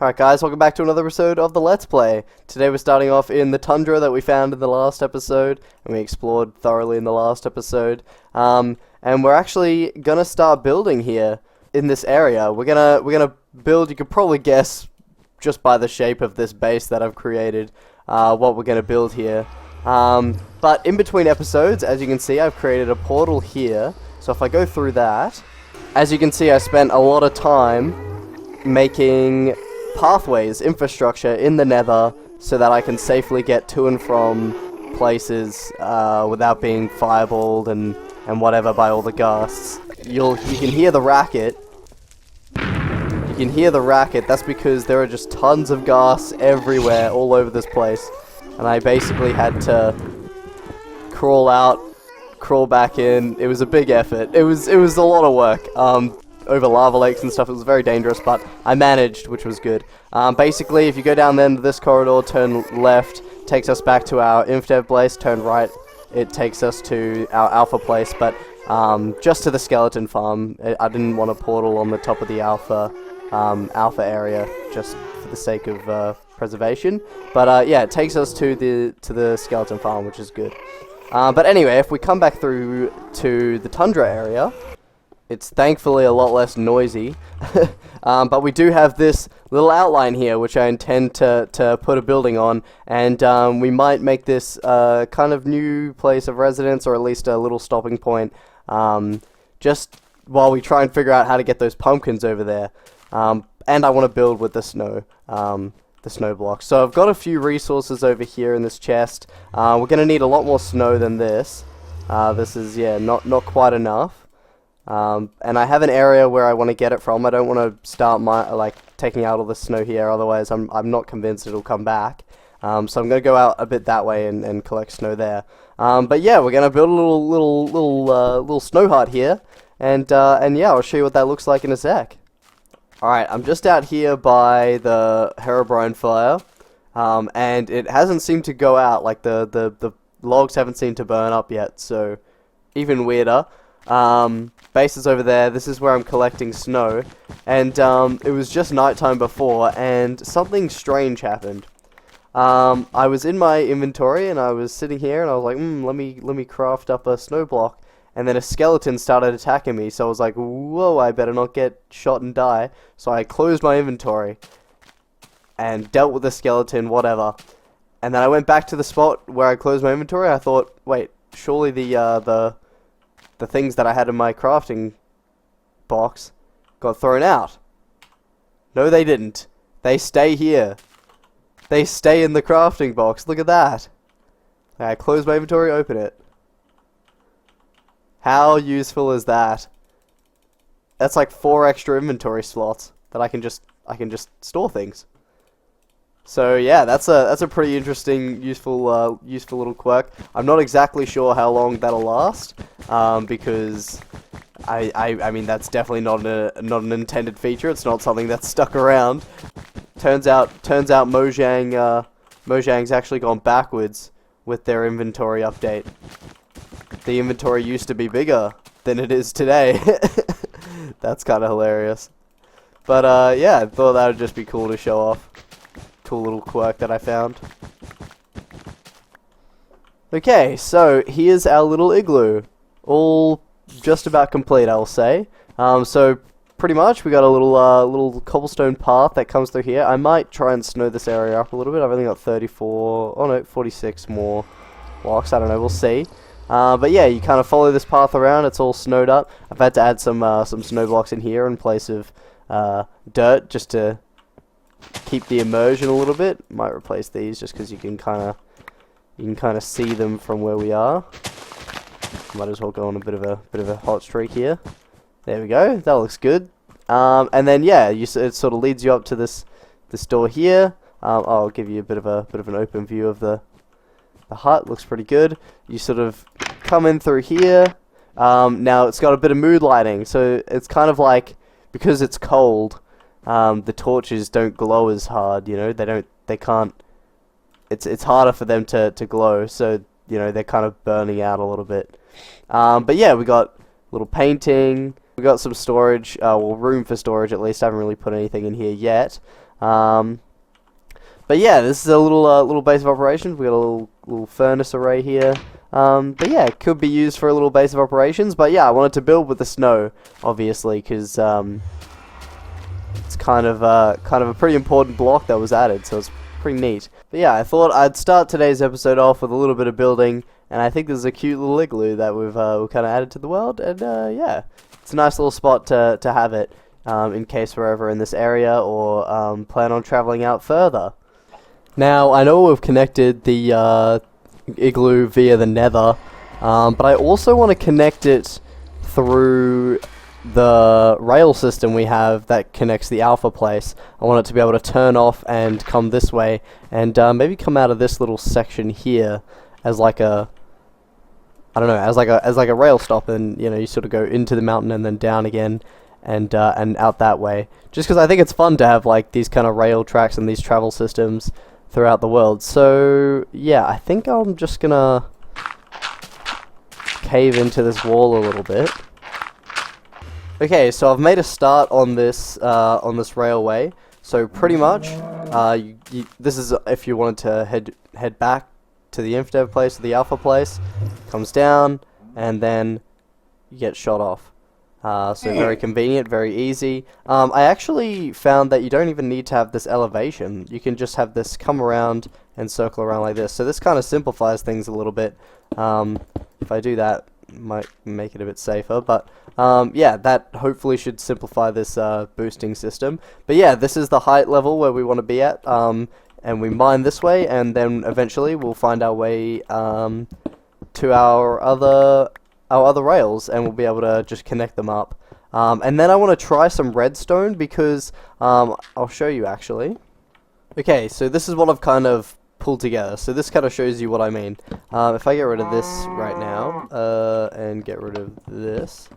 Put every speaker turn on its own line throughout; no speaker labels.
Alright guys, welcome back to another episode of the Let's Play. Today we're starting off in the tundra that we found in the last episode, and we explored thoroughly in the last episode. And we're actually gonna start building here in this area. We're gonna build, you could probably guess just by the shape of this base that I've created, what we're gonna build here. But in between episodes, as you can see, I've created a portal here. So if I go through that, as you can see, I spent a lot of time making pathways, infrastructure in the nether so that I can safely get to and from places without being fireballed and whatever by all the ghasts. You can hear the racket. You can hear the racket. That's because there are just tons of ghasts everywhere all over this place, and I basically had to crawl out, crawl back in. It was a big effort. It was a lot of work. Over lava lakes and stuff. It was very dangerous, but I managed, which was good. Basically, if you go down the end of this corridor, turn left, takes us back to our InfDev place, turn right, it takes us to our alpha place, but just to the skeleton farm. I didn't want a portal on the top of the alpha area, just for the sake of preservation. But yeah, it takes us to the skeleton farm, which is good. But anyway, if we come back through to the tundra area, it's thankfully a lot less noisy, but we do have this little outline here which I intend to put a building on, and we might make this kind of new place of residence, or at least a little stopping point, just while we try and figure out how to get those pumpkins over there. And I want to build with the snow blocks. So I've got a few resources over here in this chest. We're going to need a lot more snow than this. This is, yeah, not quite enough. And I have an area where I want to get it from. I don't want to start taking out all the snow here, otherwise I'm not convinced it'll come back. So I'm going to go out a bit that way and collect snow there. But yeah, we're going to build a little snow hut here, and yeah, I'll show you what that looks like in a sec. Alright, I'm just out here by the Herobrine fire, and it hasn't seemed to go out, like the logs haven't seemed to burn up yet, so even weirder. Base is over there. This is where I'm collecting snow, and it was just nighttime before, and something strange happened. I was in my inventory, and I was sitting here, and I was like, let me craft up a snow block, and then a skeleton started attacking me, so I was like, whoa, I better not get shot and die. So I closed my inventory and dealt with the skeleton, whatever, and then I went back to the spot where I closed my inventory. I thought, wait, surely the things that I had in my crafting box got thrown out. No, they didn't. They stay here. They stay in the crafting box. Look at that. I close my inventory, open it. How useful is that? That's like 4 extra inventory slots that I can just store things. So yeah, that's a pretty interesting, useful little quirk. I'm not exactly sure how long that'll last, because I mean that's definitely not an intended feature. It's not something that's stuck around. Turns out Mojang's actually gone backwards with their inventory update. The inventory used to be bigger than it is today. That's kind of hilarious. But yeah, I thought that would just be cool to show off. Cool little quirk that I found. Okay, so here's our little igloo. All just about complete, I'll say. So pretty much we got a little cobblestone path that comes through here. I might try and snow this area up a little bit. I've only got 46 more blocks. I don't know, we'll see. But yeah, you kind of follow this path around. It's all snowed up. I've had to add some snow blocks in here in place of dirt, just to keep the immersion a little bit. Might replace these just because you can kind of see them from where we are. Might as well go on a bit of a hot streak here. There we go. That looks good. And then yeah, it sort of leads you up to this door here. I'll give you a bit of an open view of the hut. Looks pretty good. You sort of come in through here. Now it's got a bit of mood lighting, so it's kind of like, because it's cold, the torches don't glow as hard, you know, they can't, it's harder for them to glow, so, you know, they're kind of burning out a little bit. But yeah, we got a little painting, we got some storage, well, room for storage at least. I haven't really put anything in here yet. But yeah, this is a little base of operations. We got a little furnace array here. But yeah, it could be used for a little base of operations. But yeah, I wanted to build with the snow, obviously, because it's kind of a pretty important block that was added, so it's pretty neat. But yeah, I thought I'd start today's episode off with a little bit of building, and I think there's a cute little igloo that we've kind of added to the world, and yeah, it's a nice little spot to have it in case we're ever in this area or plan on traveling out further. Now, I know we've connected the igloo via the nether, but I also want to connect it through the rail system we have that connects the alpha place. I want it to be able to turn off and come this way, and maybe come out of this little section here as like a, I don't know, as like a rail stop, and you know, you sort of go into the mountain and then down again, and out that way. Just because I think it's fun to have like these kind of rail tracks and these travel systems throughout the world. So yeah, I think I'm just gonna cave into this wall a little bit. Okay, so I've made a start on this railway. So pretty much, this is if you wanted to head back to the infdev place or the alpha place, comes down and then you get shot off. So very convenient, very easy. I actually found that you don't even need to have this elevation. You can just have this come around and circle around like this. So this kind of simplifies things a little bit. If I do that, might make it a bit safer. But yeah, that hopefully should simplify this boosting system. But yeah, this is the height level where we want to be at. And we mine this way, and then eventually we'll find our way to our other rails, and we'll be able to just connect them up. And then I want to try some redstone because I'll show you actually. Okay, so this is what I've kind of pulled together. So this kind of shows you what I mean. If I get rid of this right now and get rid of this,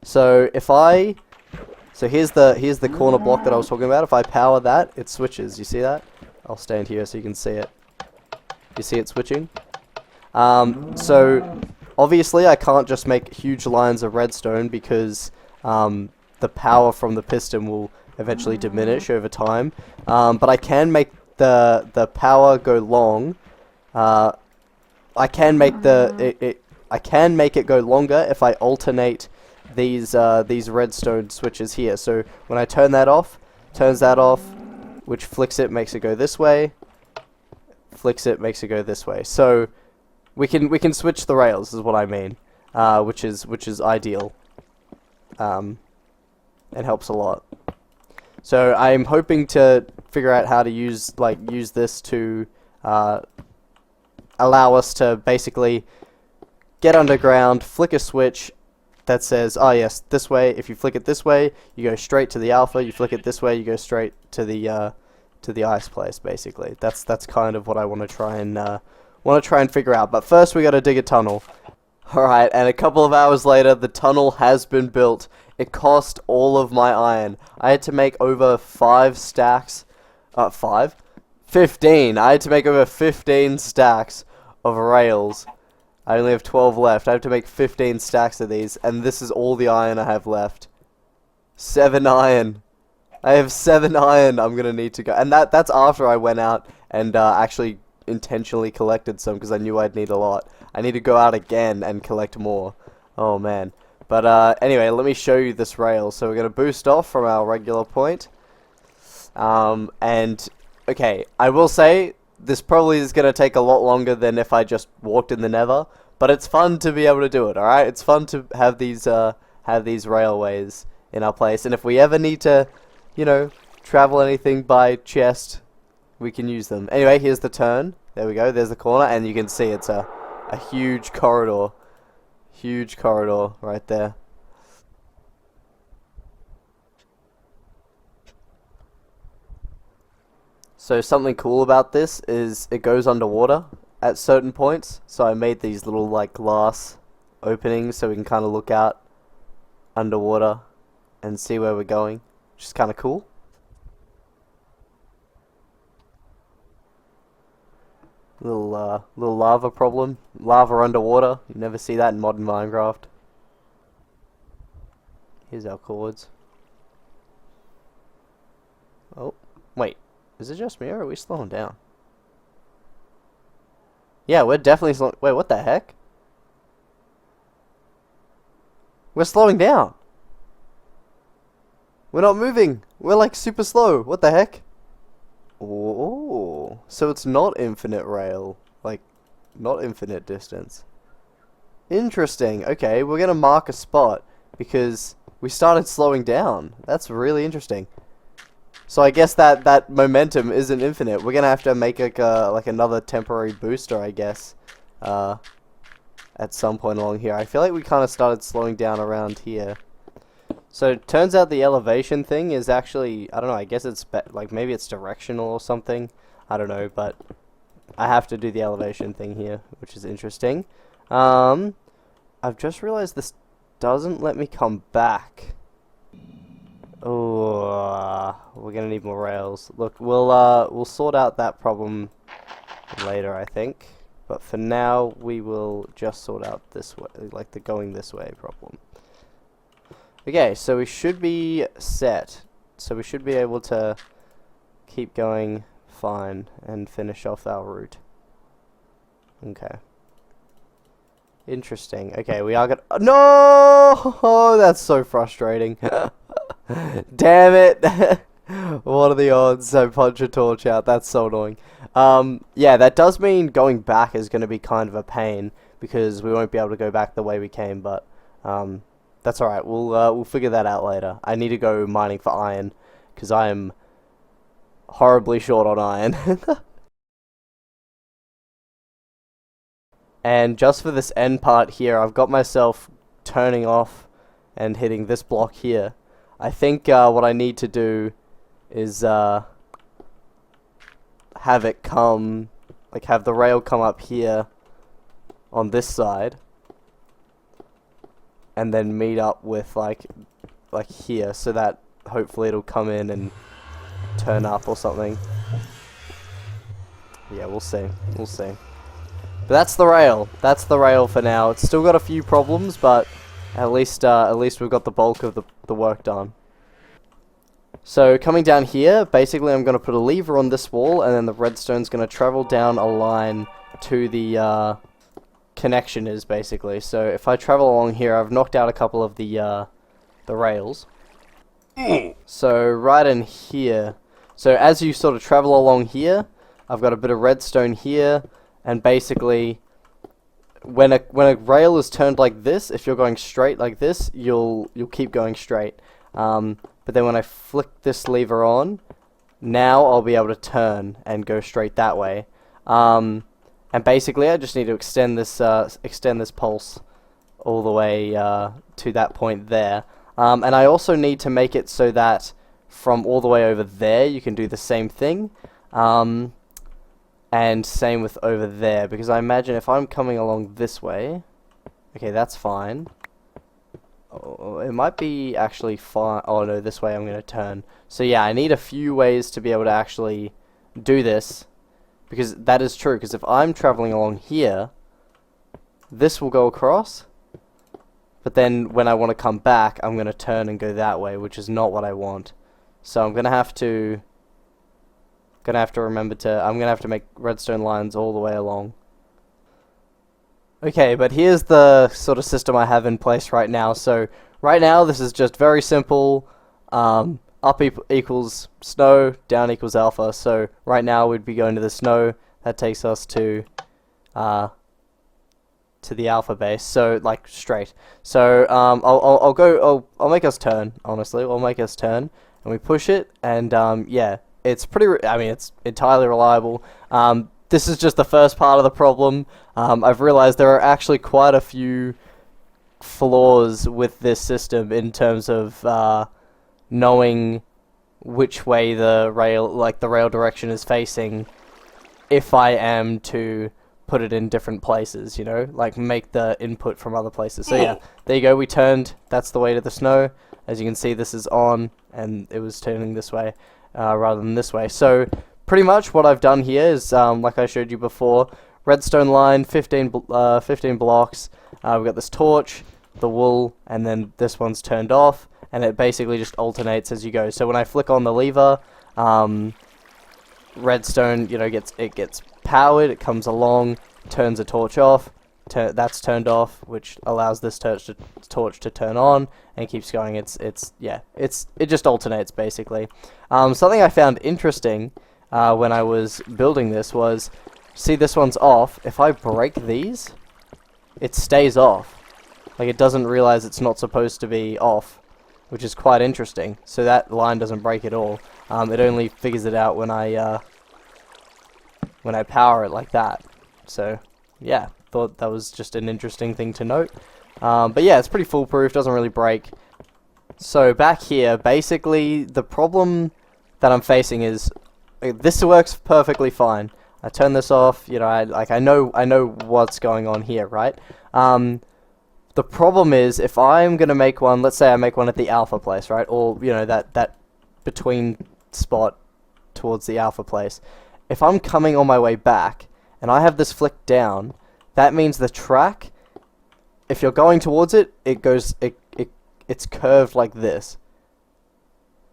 so here's the corner block that I was talking about. If I power that, it switches. You see that? I'll stand here so you can see it. You see it switching? So obviously, I can't just make huge lines of redstone because the power from the piston will eventually diminish over time. But I can make the power go long. I can make I can make it go longer if I alternate these redstone switches here. So when I turn that off, turns that off, which flicks it, makes it go this way. Flicks it, makes it go this way. So we can switch the rails, is what I mean, which is ideal, and helps a lot. So I'm hoping to figure out how to use this to allow us to basically get underground, flick a switch that says, oh yes, this way. If you flick it this way, you go straight to the alpha. You flick it this way, you go straight to the ice place. Basically, that's kind of what I want to try and figure out. But first we gotta dig a tunnel. Alright, and a couple of hours later the tunnel has been built. It cost all of my iron. I had to make over 5 stacks 15. I had to make over 15 stacks of rails. I only have 12 left. I have to make 15 stacks of these, and this is all the iron I have left. 7 iron. I have 7 iron I'm gonna need to go. And that's after I went out and actually intentionally collected some because I knew I'd need a lot. I need to go out again and collect more. Oh man. But anyway, let me show you this rail. So we're gonna boost off from our regular point. And okay, I will say this probably is gonna take a lot longer than if I just walked in the nether, but it's fun to be able to do it. All right, it's fun to have these railways in our place, and if we ever need to, you know, travel anything by chest, we can use them. Anyway, here's the turn. There we go. There's the corner, and you can see it's a huge corridor. Huge corridor right there. So something cool about this is it goes underwater at certain points. So I made these little like glass openings so we can kind of look out underwater and see where we're going, which is kind of cool. Little lava problem. Lava underwater. You never see that in modern Minecraft. Here's our chords. Oh, wait. Is it just me or are we slowing down? Yeah, we're definitely slowing. Wait, what the heck? We're slowing down. We're not moving. We're like super slow. What the heck? Oh, so it's not infinite rail. Like, not infinite distance. Interesting. Okay, we're gonna mark a spot because we started slowing down. That's really interesting. So I guess that momentum isn't infinite. We're gonna have to make like another temporary booster, I guess, at some point along here. I feel like we kind of started slowing down around here. So it turns out the elevation thing is actually, I don't know, I guess it's like maybe it's directional or something. I don't know, but I have to do the elevation thing here, which is interesting. I've just realized this doesn't let me come back. Oh, we're gonna need more rails. Look, we'll sort out that problem later, I think. But for now, we will just sort out this way, like the going this way problem. Okay, so we should be set. So we should be able to keep going fine and finish off our route. Okay. Interesting. Okay, we are gonna. No! Oh, that's so frustrating. Damn it! What are the odds? I punch a torch out. That's so annoying. Yeah, that does mean going back is going to be kind of a pain because we won't be able to go back the way we came. But that's all right. We'll figure that out later. I need to go mining for iron because I am horribly short on iron. And just for this end part here, I've got myself turning off and hitting this block here. I think what I need to do is have it come, like have the rail come up here on this side, and then meet up with like here, so that hopefully it'll come in and turn up or something. Yeah, we'll see. We'll see. But that's the rail. That's the rail for now. It's still got a few problems, but at least we've got the bulk of the work done. So coming down here, basically I'm going to put a lever on this wall, and then the redstone's going to travel down a line to the connection is basically. So if I travel along here, I've knocked out a couple of the rails. So right in here. So as you sort of travel along here, I've got a bit of redstone here. And basically, when a rail is turned like this, if you're going straight like this, you'll keep going straight. But then when I flick this lever on, now I'll be able to turn and go straight that way. And basically, I just need to extend this pulse all the way to that point there. And I also need to make it so that from all the way over there, you can do the same thing. And same with over there, because I imagine if I'm coming along this way, okay, that's fine. Oh, it might be actually fine. Oh no, this way I'm going to turn. So yeah, I need a few ways to be able to actually do this, because that is true, because if I'm traveling along here, this will go across, but then when I want to come back, I'm going to turn and go that way, which is not what I want. So I'm going to have to remember to, I'm gonna have to make redstone lines all the way along. Okay, but here's the sort of system I have in place right now. So right now this is just very simple. Up equals snow, down equals alpha. So right now we'd be going to the snow. That takes us to the alpha base. So like straight. So I'll make us turn. Honestly, I'll make us turn, and we push it, and yeah. It's it's entirely reliable. This is just the first part of the problem. I've realized there are actually quite a few flaws with this system in terms of knowing which way the rail direction is facing if I am to put it in different places, you know, like make the input from other places. So yeah, there you go, we turned, that's the way to the snow. As you can see, this is on, and it was turning this way. Rather than this way. So pretty much what I've done here is, like I showed you before, redstone line, 15 blocks. We've got this torch, the wool, and then this one's turned off, and it basically just alternates as you go. So when I flick on the lever, redstone, gets powered, it comes along, turns a torch off, that's turned off, which allows this torch to turn on, and keeps going. It just alternates basically. Something I found interesting when I was building this was, see, this one's off. If I break these, it stays off. Like, it doesn't realize it's not supposed to be off, which is quite interesting. So that line doesn't break at all. It only figures it out when I power it like that. So yeah, thought that was just an interesting thing to note. But yeah, it's pretty foolproof, doesn't really break. So back here, basically the problem that I'm facing is, this works perfectly fine. I turn this off, I know what's going on here, right? The problem is, if I'm gonna make one, let's say I make one at the alpha place, right? Or, that between spot towards the alpha place. If I'm coming on my way back, and I have this flicked down, that means the track, if you're going towards it, it's curved like this.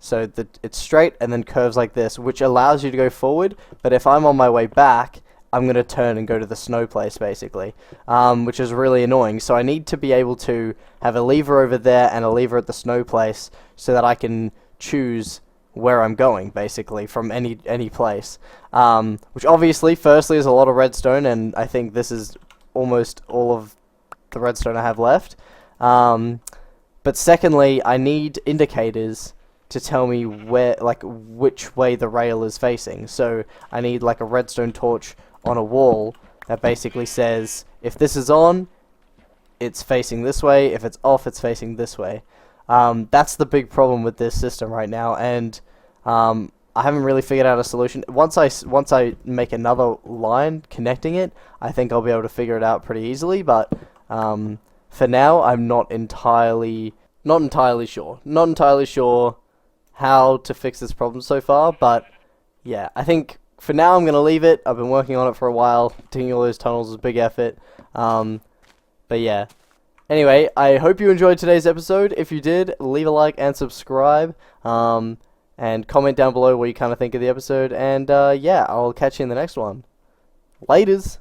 So it's straight and then curves like this, which allows you to go forward, but if I'm on my way back, I'm going to turn and go to the snow place, basically, which is really annoying. So I need to be able to have a lever over there and a lever at the snow place so that I can choose where I'm going, basically, from any place. Which obviously, firstly, is a lot of redstone, and I think this is almost all of the redstone I have left. But secondly, I need indicators to tell me which way the rail is facing. So I need like a redstone torch on a wall that basically says, if this is on, it's facing this way, if it's off, it's facing this way. That's the big problem with this system right now, and I haven't really figured out a solution. Once I make another line connecting it, I think I'll be able to figure it out pretty easily, but for now, I'm not entirely sure how to fix this problem so far, but yeah, I think for now I'm going to leave it. I've been working on it for a while. Digging all those tunnels was a big effort. But yeah. Anyway, I hope you enjoyed today's episode. If you did, leave a like and subscribe. And comment down below what you kind of think of the episode. And yeah, I'll catch you in the next one. Laters!